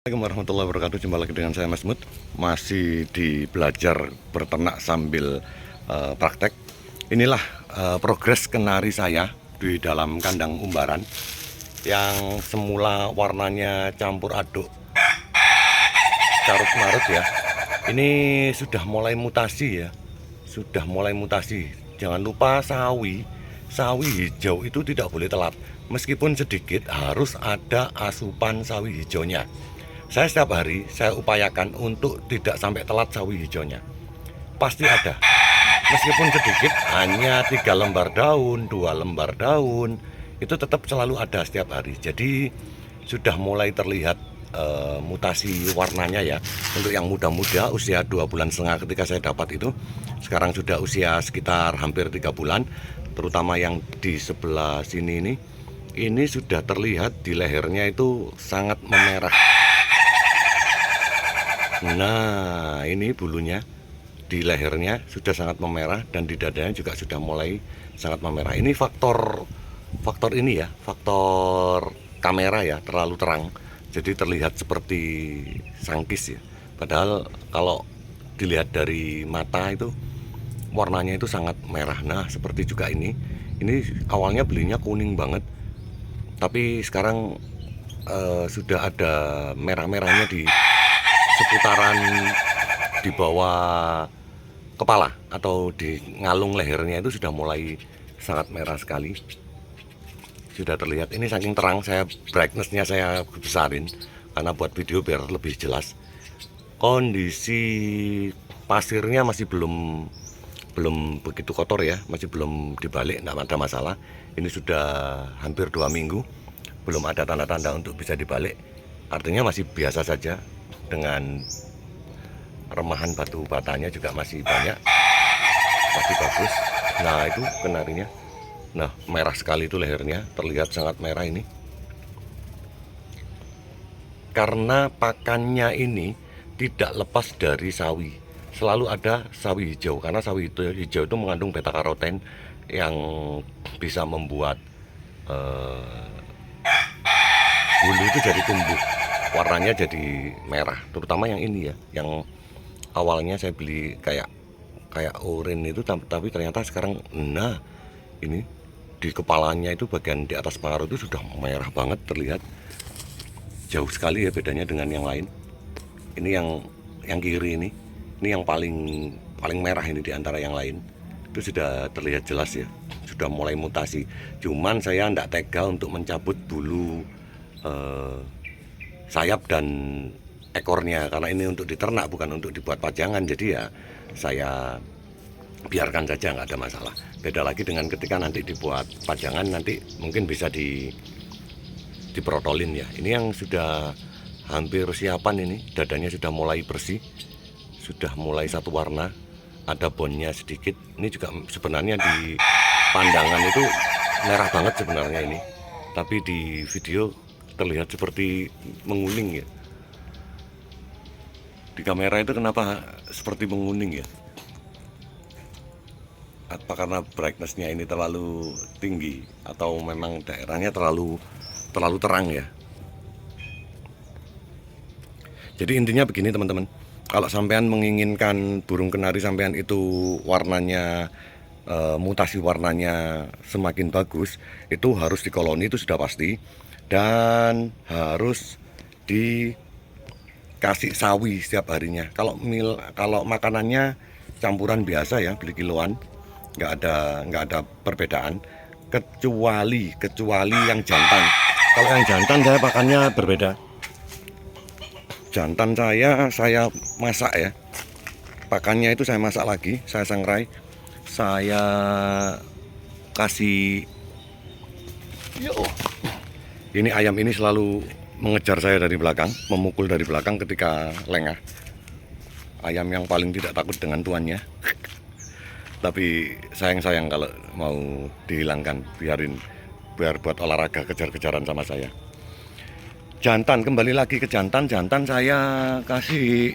Assalamualaikum warahmatullahi wabarakatuh. Jumpa lagi dengan saya Mas Mut. Masih di belajar berternak sambil praktek. Inilah progres kenari saya di dalam kandang umbaran yang semula warnanya campur aduk carut marut ya. Ini sudah mulai mutasi ya. Sudah mulai mutasi. Jangan lupa sawi hijau itu tidak boleh telat. Meskipun sedikit harus ada asupan sawi hijaunya. Saya setiap hari saya upayakan untuk tidak sampai telat sawi hijaunya. Pasti ada. Meskipun sedikit, hanya 3 lembar daun, 2 lembar daun, itu tetap selalu ada setiap hari. Jadi sudah mulai terlihat mutasi warnanya ya. Untuk yang muda-muda usia 2,5 bulan ketika saya dapat itu, sekarang sudah usia sekitar hampir 3 bulan. Terutama yang di sebelah sini ini sudah terlihat di lehernya itu sangat memerah. Nah, ini bulunya di lehernya sudah sangat memerah dan di dadanya juga sudah mulai sangat memerah. Ini faktor ini ya, faktor kamera ya, terlalu terang. Jadi terlihat seperti sangkis ya. Padahal kalau dilihat dari mata itu warnanya itu sangat merah. Nah, seperti juga ini. Ini awalnya belinya kuning banget. Tapi sekarang sudah ada merah-merahnya di seputaran di bawah kepala atau di ngalung lehernya itu sudah mulai sangat merah sekali. Sudah terlihat, ini saking terang saya brightness-nya saya besarin karena buat video biar lebih jelas. Kondisi pasirnya masih belum begitu kotor ya, masih belum dibalik, tidak ada masalah. Ini sudah hampir 2 minggu, belum ada tanda-tanda untuk bisa dibalik. Artinya masih biasa saja, dengan remahan batu batanya juga masih banyak, masih bagus. Nah, itu kenarinya. Nah, merah sekali itu lehernya, terlihat sangat merah ini. Karena pakannya ini tidak lepas dari sawi. Selalu ada sawi hijau, karena sawi hijau itu mengandung beta karoten yang bisa membuat bulu itu jadi tumbuh, warnanya jadi merah. Terutama yang ini ya, yang awalnya saya beli kayak oranye itu, tapi ternyata sekarang, nah ini di kepalanya itu bagian di atas pengaruh itu sudah merah banget, terlihat jauh sekali ya bedanya dengan yang lain. Ini yang kiri ini yang paling merah ini di antara yang lain. Itu sudah terlihat jelas ya, sudah mulai mutasi. Cuman saya tidak tega untuk mencabut bulu sayap dan ekornya, karena ini untuk diternak bukan untuk dibuat pajangan. Jadi ya saya biarkan saja, nggak ada masalah. Beda lagi dengan ketika nanti dibuat pajangan, nanti mungkin bisa diprotolin ya. Ini yang sudah hampir siapan, ini dadanya sudah mulai bersih, sudah mulai satu warna, ada bonnya sedikit. Ini juga sebenarnya di pandangan itu merah banget sebenarnya ini, tapi di video terlihat seperti menguning ya. Di kamera itu kenapa seperti menguning ya? Apa karena brightness-nya ini terlalu tinggi atau memang daerahnya terlalu terang ya? Jadi intinya begini teman-teman, kalau sampean menginginkan burung kenari sampean itu warnanya mutasi warnanya semakin bagus, itu harus di koloni, itu sudah pasti, dan harus dikasih sawi setiap harinya. Kalau makanannya campuran biasa ya, beli kiloan, nggak ada perbedaan, kecuali yang jantan. Kalau yang jantan saya pakannya berbeda. Jantan saya masak ya, pakannya itu saya masak lagi, saya sangrai, saya kasih. Ini ayam ini selalu mengejar saya dari belakang, memukul dari belakang ketika lengah. Ayam yang paling tidak takut dengan tuannya. Tapi sayang kalau mau dihilangkan, biar buat olahraga kejar-kejaran sama saya. Jantan, kembali lagi ke jantan saya kasih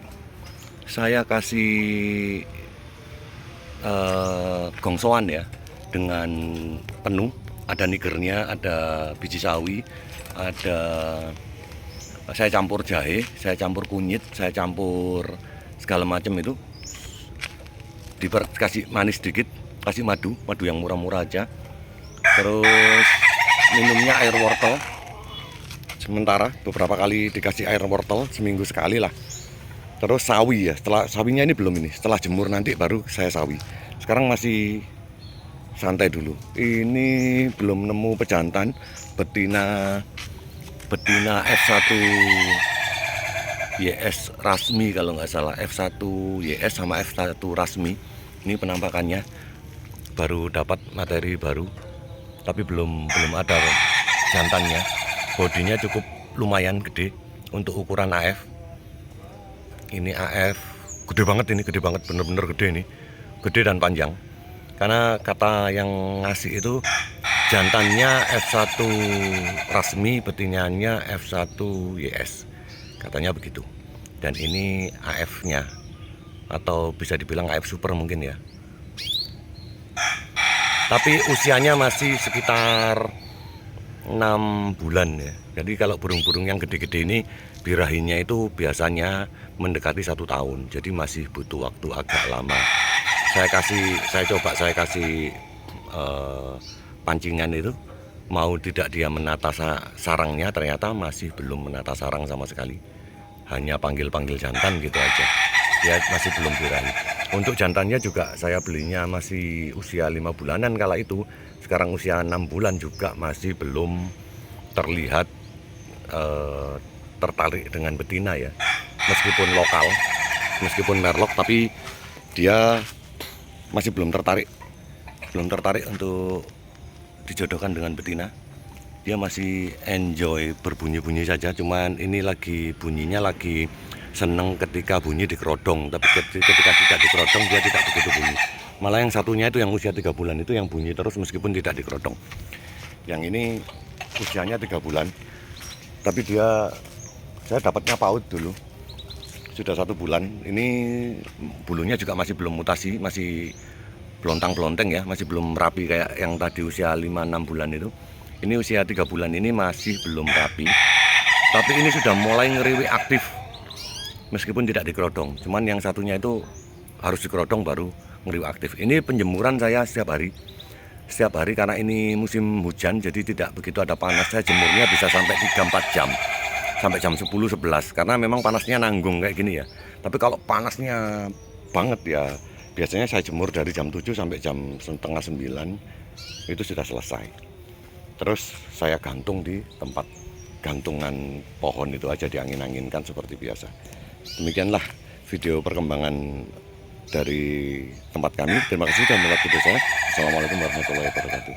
gongsoan ya, dengan penuh, ada nigernya, ada biji sawi, ada Saya campur jahe, saya campur kunyit, saya campur segala macam itu. Kasih manis sedikit, kasih madu yang murah-murah aja. Terus minumnya air wortel. Sementara beberapa kali dikasih air wortel, seminggu sekali lah. Terus sawi ya, setelah sawinya ini belum ini, setelah jemur nanti baru saya sawi. Sekarang masih santai dulu. Ini belum nemu pejantan betina F1 YS Rasmi kalau nggak salah, F1 YS sama F1 Rasmi. Ini penampakannya baru dapat materi baru, tapi belum ada jantannya. Bodinya cukup lumayan gede untuk ukuran AF. Ini AF gede banget, ini gede banget, bener-bener gede ini, gede dan panjang. Karena kata yang ngasih itu jantannya F1 Rasmi, betinanya F1 YS, katanya begitu. Dan ini AF-nya, atau bisa dibilang AF Super mungkin ya. Tapi usianya masih sekitar 6 bulan ya. Jadi kalau burung-burung yang gede-gede ini birahinya itu biasanya mendekati 1 tahun. Jadi masih butuh waktu agak lama. Saya coba kasih pancingan itu, mau tidak dia menata sarangnya, ternyata masih belum menata sarang sama sekali. Hanya panggil-panggil jantan gitu aja. Ya masih belum birahi. Untuk jantannya juga saya belinya masih usia 5 bulanan kala itu. Sekarang usia 6 bulan juga masih belum terlihat tertarik dengan betina ya. Meskipun lokal, meskipun merlok, tapi dia masih belum tertarik untuk dijodohkan dengan betina. Dia masih enjoy berbunyi-bunyi saja. Cuman ini lagi bunyinya lagi seneng ketika bunyi dikerodong, tapi ketika tidak dikerodong dia tidak begitu bunyi. Malah yang satunya itu yang usia 3 bulan itu yang bunyi terus meskipun tidak dikerodong. Yang ini usianya 3 bulan, tapi saya dapatnya paut dulu, sudah 1 bulan. Ini bulunya juga masih belum mutasi, masih belontang-belonteng ya, masih belum rapi kayak yang tadi usia 5-6 bulan itu. Ini usia 3 bulan ini masih belum rapi, tapi ini sudah mulai ngeriwi aktif meskipun tidak dikerodong. Cuman yang satunya itu harus dikerodong baru ngeriwi aktif. Ini penjemuran saya setiap hari karena ini musim hujan, jadi tidak begitu ada panas. Saya jemurnya bisa sampai 3-4 jam, sampai jam 10-11, karena memang panasnya nanggung kayak gini ya. Tapi kalau panasnya banget ya, biasanya saya jemur dari jam 7 sampai jam setengah 9 itu sudah selesai. Terus saya gantung di tempat gantungan pohon itu aja, diangin-anginkan seperti biasa. Demikianlah video perkembangan dari tempat kami. Terima kasih sudah melihat video saya. Assalamualaikum warahmatullahi wabarakatuh.